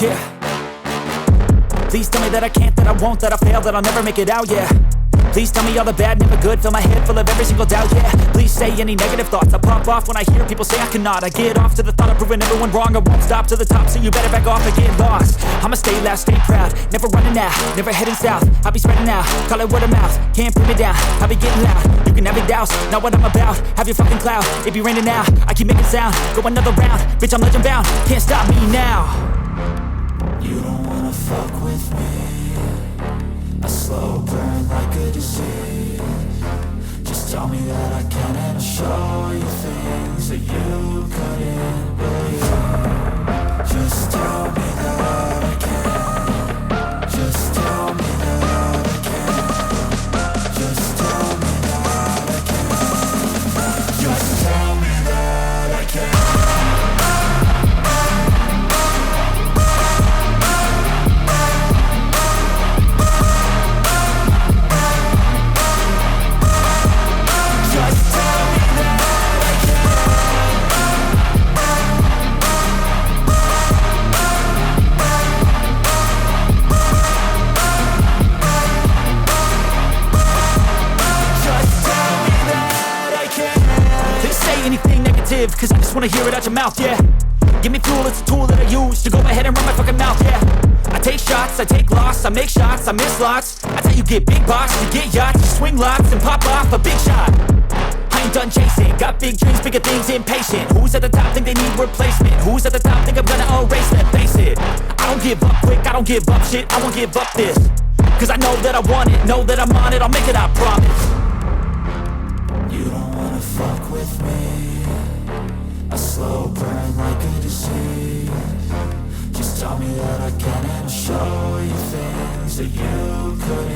yeah. Please tell me that I can't, that I won't, that I fail, that I'll never make it out, yeah. Please tell me all the bad, never good, fill my head full of every single doubt, yeah. Please say any negative thoughts, I pop off when I hear people say I cannot. I get off to the thought of proving everyone wrong, I won't stop to the top, so you better back off and get lost. I'ma stay loud, stay proud, never running out, never heading south. I'll be spreading out, call it word of mouth, can't put me down, I'll be getting loud. You can have it douse, not what I'm about, have your fucking cloud. It be raining now, I keep making sound, go another round, bitch I'm legend bound, can't stop me now. You don't wanna fuck with me, a slow burn like a disease. Just tell me that I can and I'll show you things that you couldn't believe. Just tell me that I can. Just tell me that I can. Just tell me that I can. Just tell me that I can. Cause I just wanna hear it out your mouth, yeah. Give me fuel, it's a tool that I use to go ahead and run my fucking mouth, yeah. I take shots, I take loss, I make shots, I miss lots. That's how you get big box, you get yachts, you swing lots and pop off a big shot. I ain't done chasing, got big dreams, bigger things, impatient. Who's at the top think they need replacement? Who's at the top think I'm gonna erase them? Face it, I don't give up quick, I don't give up shit, I won't give up this. Cause I know that I want it, know that I'm on it, I'll make it, I promise. You don't wanna fuck with me, a slow burn like a disease. Just tell me that I can and I'll show you things that you couldn't